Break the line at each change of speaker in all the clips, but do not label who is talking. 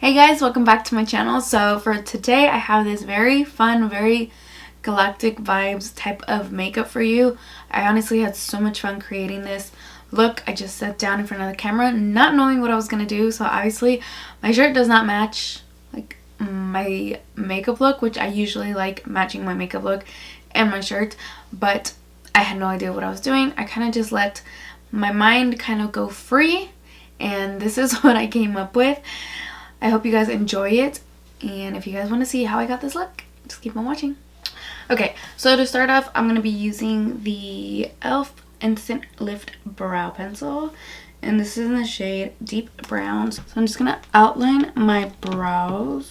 Hey guys, welcome back to my channel. So for today I have this very fun, very galactic vibes type of makeup for you. I honestly had so much fun creating this look. I just sat down in front of the camera not knowing what I was going to do. So obviously my shirt does not match like my makeup look, which I usually like matching my makeup look and my shirt, but I had no idea what I was doing. I kind of just let my mind kind of go free, and this is what I came up with. I hope you guys enjoy it, and if you guys want to see how I got this look, just keep on watching. Okay, so to start off, I'm going to be using the e.l.f. Instant Lift Brow Pencil, and this is in the shade Deep Brown. So I'm just going to outline my brows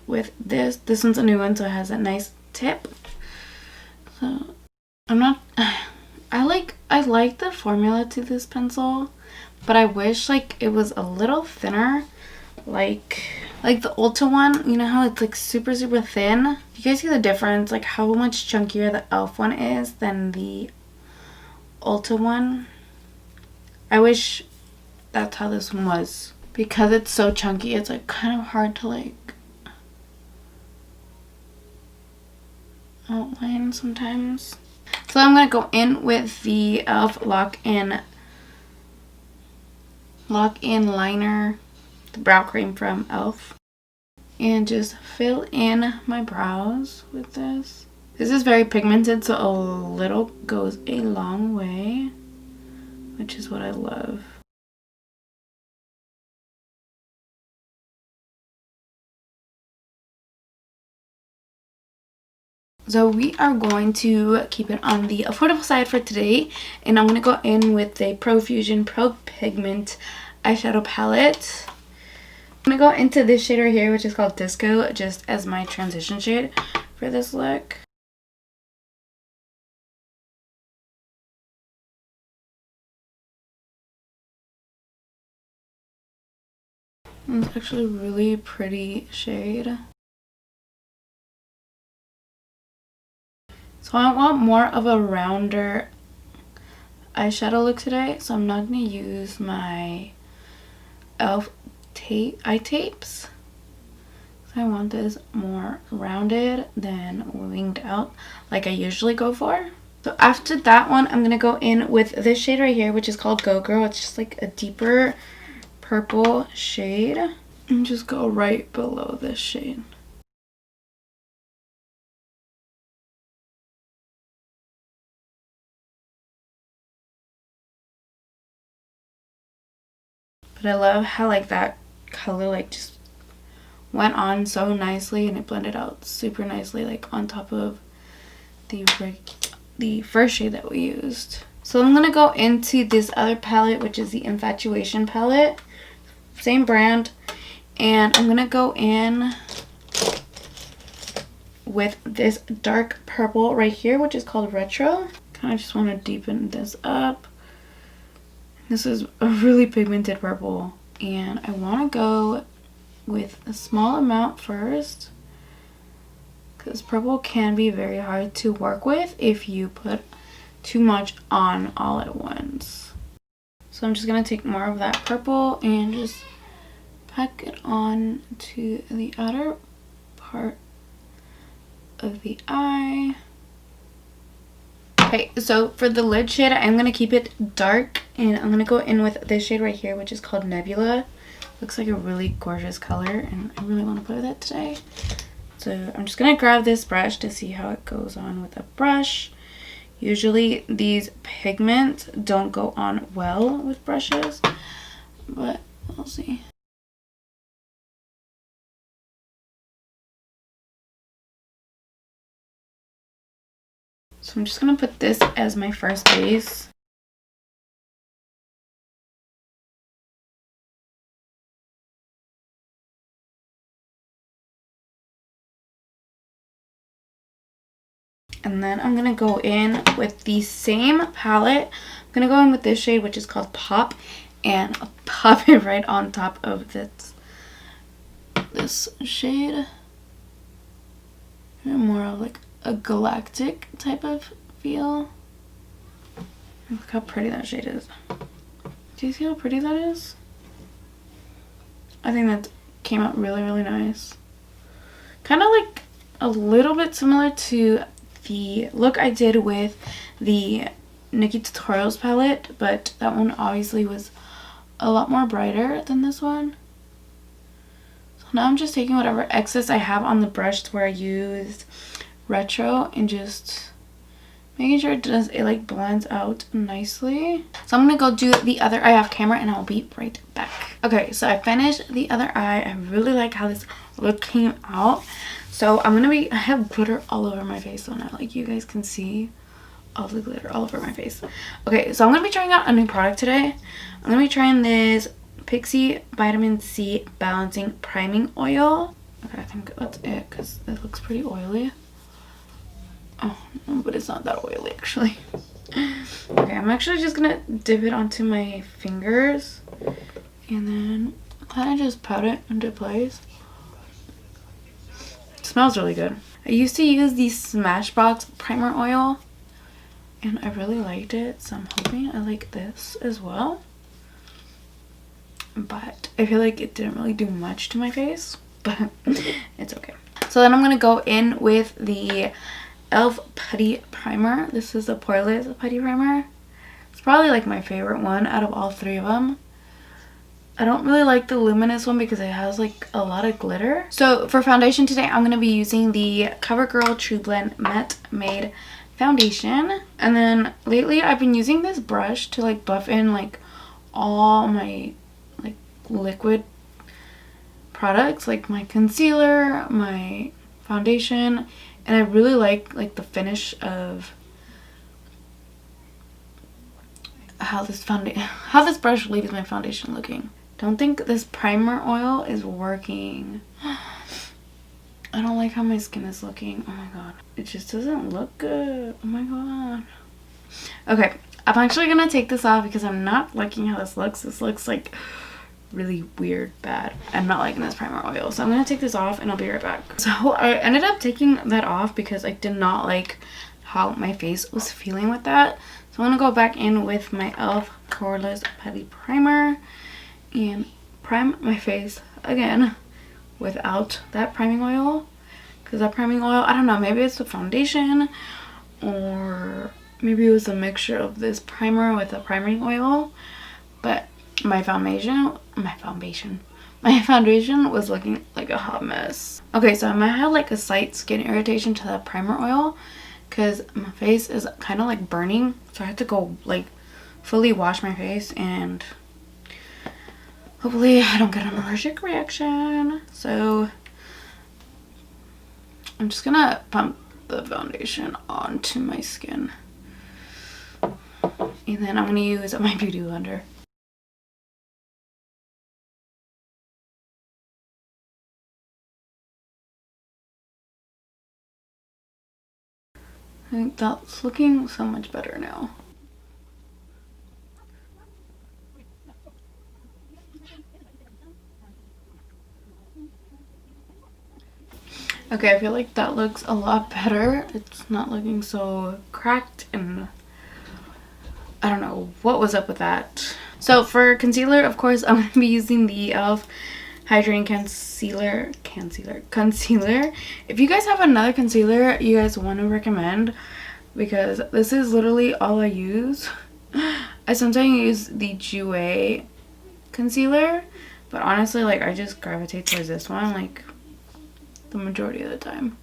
with this. This one's a new one, so it has a nice tip. So I like the formula to this pencil, but I wish like it was a little thinner, like the Ulta one. You know how it's like super thin? You guys see the difference, like how much chunkier the e.l.f. one is than the Ulta one? I wish that's how this one was, because it's so chunky. It's like kind of hard to like outline sometimes. So I'm gonna go in with the e.l.f. Lock-in liner, the brow cream from e.l.f., and just fill in my brows with this. This is very pigmented, so a little goes a long way, which is what I love. So we are going to keep it on the affordable side for today, and I'm going to go in with the Profusion Pro Pigment eyeshadow palette. I'm going to go into this shade right here, which is called Disco, just as my transition shade for this look. It's actually a really pretty shade. So I want more of a rounder eyeshadow look today, so I'm not going to use my e.l.f. eye tapes. So I want this more rounded than winged out like I usually go for. So after that one, I'm going to go in with this shade right here, which is called Go Girl. It's just like a deeper purple shade. And just go right below this shade. But I love how like that color like just went on so nicely, and it blended out super nicely like on top of the first shade that we used. So I'm gonna go into this other palette, which is the Infatuation palette, same brand, and I'm gonna go in with this dark purple right here, which is called Retro. Kind of just want to deepen this up. This is a really pigmented purple, and I want to go with a small amount first, because purple can be very hard to work with if you put too much on all at once. So I'm just going to take more of that purple and just pack it on to the outer part of the eye. Okay, so for the lid shade, I'm going to keep it dark, and I'm going to go in with this shade right here, which is called Nebula. Looks like a really gorgeous color, and I really want to play with it today. So I'm just going to grab this brush to see how it goes on with a brush. Usually these pigments don't go on well with brushes, but we'll see. So I'm just going to put this as my first base. And then I'm going to go in with the same palette. I'm going to go in with this shade, which is called Pop, and I'll pop it right on top of this shade. More of like a galactic type of feel. Look how pretty that shade is. Do you see how pretty that is? I think that came out really, really nice. Kind of like a little bit similar to the look I did with the Nikki Tutorials palette, but that one obviously was a lot more brighter than this one. So now I'm just taking whatever excess I have on the brush to where I used Retro and just making sure it like blends out nicely. So I'm gonna go do the other eye off camera and I'll be right back. Okay, so I finished the other eye. I really like how this look came out. So I have glitter all over my face so now, like you guys can see all the glitter all over my face. Okay, so I'm gonna be trying out a new product today. I'm gonna be trying this Pixi Vitamin C Balancing Priming Oil. Okay, I think that's it because it looks pretty oily. Oh, but it's not that oily actually. Okay, I'm actually just gonna dip it onto my fingers and then kind of just pat it into place. It smells really good. I used to use the Smashbox primer oil and I really liked it, so I'm hoping I like this as well. But I feel like it didn't really do much to my face, but it's okay. So then I'm gonna go in with the e.l.f. Putty Primer. This is a poreless Putty Primer. It's probably like my favorite one out of all three of them. I don't really like the luminous one because it has like a lot of glitter. So for foundation today, I'm going to be using the CoverGirl True Blend Matte Made Foundation. And then lately I've been using this brush to like buff in like all my like liquid products, like my concealer, my foundation. And I really like the finish of how this brush leaves my foundation looking. Don't think this primer oil is working. I don't like how my skin is looking. Oh my god. It just doesn't look good. Oh my god. Okay, I'm actually gonna take this off because I'm not liking how this looks. This looks like really weird, bad. I'm not liking this primer oil. So I'm gonna take this off and I'll be right back. So I ended up taking that off because I did not like how my face was feeling with that. So I'm gonna go back in with my e.l.f. Poreless Putty Primer and prime my face again without that priming oil. Because that priming oil, I don't know, maybe it's the foundation or maybe it was a mixture of this primer with the priming oil. But my foundation was looking like a hot mess. Okay, so I might have like a slight skin irritation to that primer oil because my face is kind of like burning, so I have to go like fully wash my face and hopefully I don't get an allergic reaction. So I'm just gonna pump the foundation onto my skin and then I'm gonna use my beauty blender. I think that's looking so much better now. Okay, I feel like that looks a lot better. It's not looking so cracked and I don't know what was up with that. So for concealer, of course, I'm going to be using the e.l.f. Hydrating Concealer. If you guys have another concealer you guys want to recommend, because this is literally all I use. I sometimes use the Jouer concealer, but honestly, like, I just gravitate towards this one, like, the majority of the time.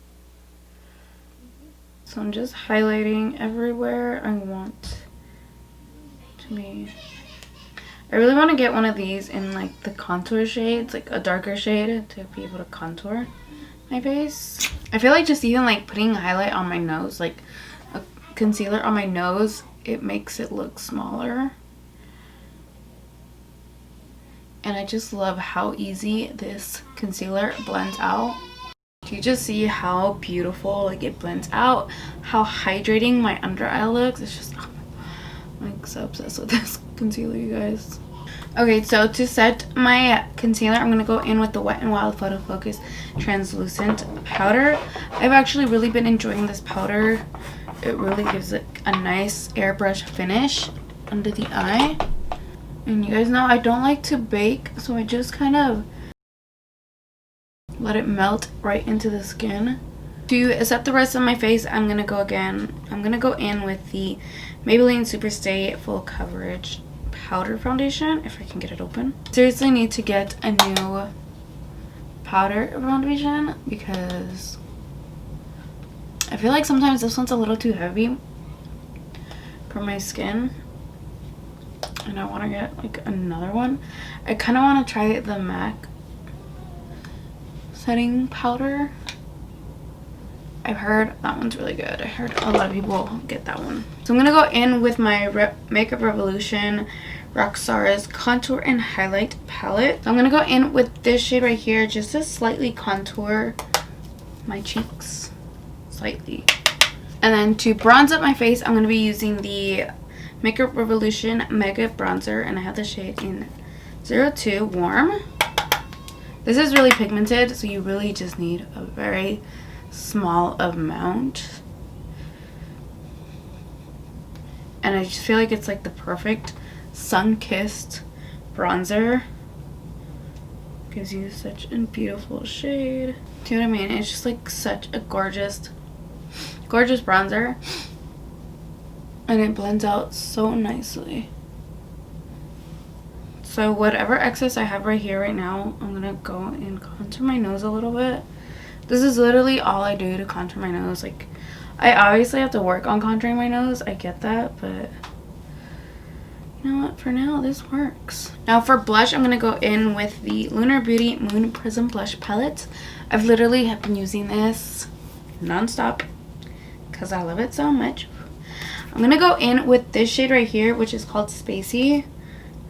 So I'm just highlighting everywhere I want to be. I really want to get one of these in like the contour shades, like a darker shade, to be able to contour my face. I feel like just even like putting a highlight on my nose, like a concealer on my nose, it makes it look smaller. And I just love how easy this concealer blends out. You just see how beautiful like it blends out, how hydrating my under eye looks. It's just, oh, I'm like so obsessed with this concealer, you guys. Okay, so to set my concealer, I'm going to go in with the Wet n Wild Photo Focus Translucent Powder. I've actually really been enjoying this powder. It really gives it a nice airbrush finish under the eye. And you guys know I don't like to bake, so I just kind of let it melt right into the skin. To set the rest of my face, I'm gonna go in with the Maybelline Superstay Full Coverage Powder Foundation, if I can get it open. Seriously need to get a new powder foundation because I feel like sometimes this one's a little too heavy for my skin, and I want to get like another one. I kind of want to try the MAC setting powder. I've heard that one's really good. I heard a lot of people get that one. So I'm gonna go in with my Makeup Revolution Roxara's Contour and Highlight Palette. So I'm gonna go in with this shade right here just to slightly contour my cheeks. Slightly. And then to bronze up my face, I'm gonna be using the Makeup Revolution Mega Bronzer, and I have the shade in 02 Warm. This is really pigmented, so you really just need a very small amount, and I just feel like it's like the perfect sun-kissed bronzer. Gives you such a beautiful shade. Do you know what I mean? It's just like such a gorgeous bronzer, and it blends out so nicely. So whatever excess I have right here right now, I'm gonna go and contour my nose a little bit. This is literally all I do to contour my nose. Like, I obviously have to work on contouring my nose. I get that, but you know what? For now, this works. Now for blush, I'm going to go in with the Lunar Beauty Moon Prism Blush Palette. I've literally have been using this non-stop because I love it so much. I'm going to go in with this shade right here, which is called Spacey.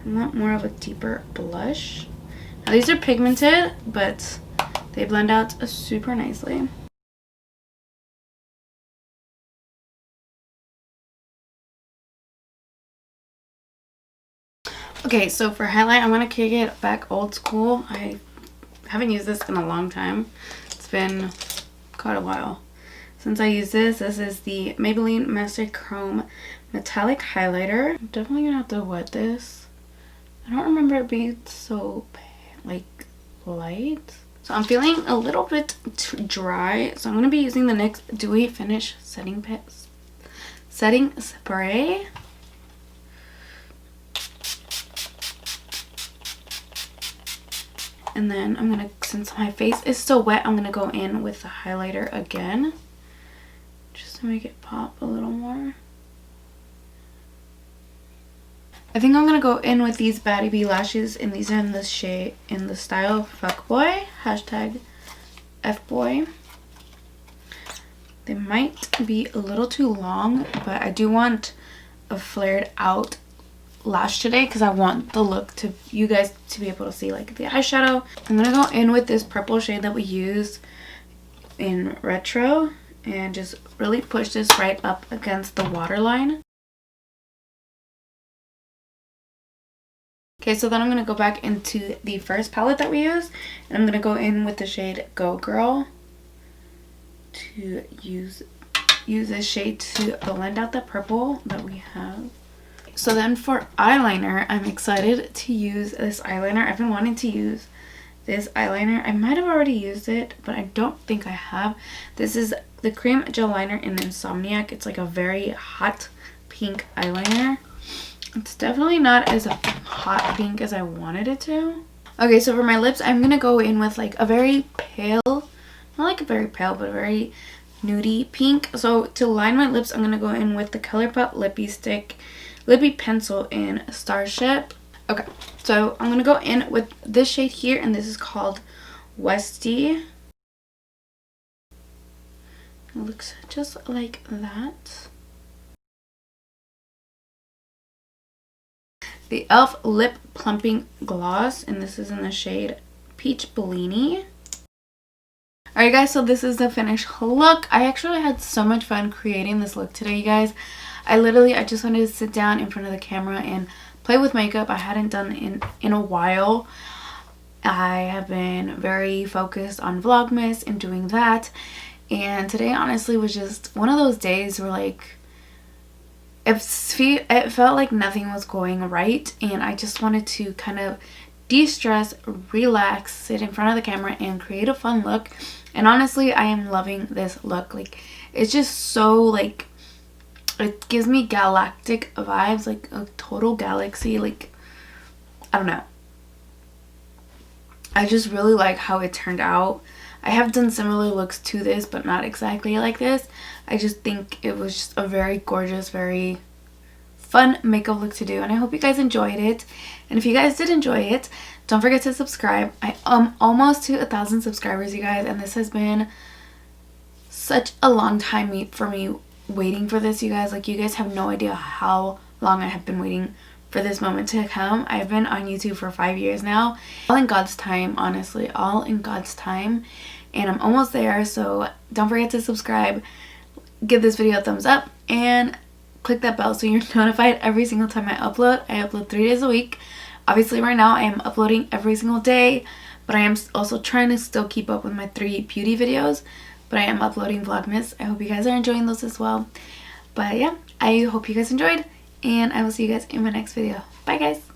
I want more of a deeper blush. Now these are pigmented, but they blend out super nicely. Okay, so for highlight, I'm going to kick it back old school. I haven't used this in a long time. It's been quite a while since I used this. This is the Maybelline Master Chrome Metallic Highlighter. I'm definitely going to have to wet this. I don't remember it being so, like, light. So I'm feeling a little bit dry, so I'm going to be using the NYX Dewy Finish Setting Spray. And then I'm going to, since my face is still wet, I'm going to go in with the highlighter again, just to make it pop a little more. I think I'm going to go in with these Baddie Bee lashes, and these are in the shade, in the style Fuckboy, hashtag Fboy. They might be a little too long, but I do want a flared out lash today because I want the look to you guys to be able to see like the eyeshadow. I'm going to go in with this purple shade that we used in Retro and just really push this right up against the waterline. Okay, so then I'm going to go back into the first palette that we used, and I'm going to go in with the shade Go Girl to use this shade to blend out the purple that we have. So then for eyeliner, I'm excited to use this eyeliner. I've been wanting to use this eyeliner. I might have already used it, but I don't think I have. This is the Cream Gel Liner in Insomniac. It's like a very hot pink eyeliner. It's definitely not as hot pink as I wanted it to. Okay, so for my lips, I'm going to go in with like a very pale, not like a very pale, but a very nudie pink. So to line my lips, I'm going to go in with the ColourPop Lippy Pencil in Starship. Okay, so I'm going to go in with this shade here, and this is called Westie. It looks just like that. The e.l.f. Lip Plumping Gloss, and this is in the shade Peach Bellini. Alright guys, so this is the finished look. I actually had so much fun creating this look today, you guys. I just wanted to sit down in front of the camera and play with makeup. I hadn't done in a while. I have been very focused on Vlogmas and doing that. And today honestly was just one of those days where like it felt like nothing was going right, and I just wanted to kind of de-stress, relax, sit in front of the camera, and create a fun look. And honestly, I am loving this look. Like, it's just so, like, it gives me galactic vibes, like a total galaxy. Like, I don't know. I just really like how it turned out. I have done similar looks to this, but not exactly like this. I just think it was just a very gorgeous, very fun makeup look to do, and I hope you guys enjoyed it. And if you guys did enjoy it, don't forget to subscribe. I am almost to 1,000 subscribers, you guys, and this has been such a long time for me waiting for this, you guys. Like, you guys have no idea how long I have been waiting for this moment to come. I've been on YouTube for 5 years now. All in God's time, honestly, all in God's time, and I'm almost there. So don't forget to subscribe, give this video a thumbs up, and click that bell so you're notified every single time I upload. I upload 3 days a week. Obviously right now I am uploading every single day, but I am also trying to still keep up with my 3 beauty videos, but I am uploading Vlogmas. I hope you guys are enjoying those as well. But yeah, I hope you guys enjoyed, and I will see you guys in my next video. Bye guys!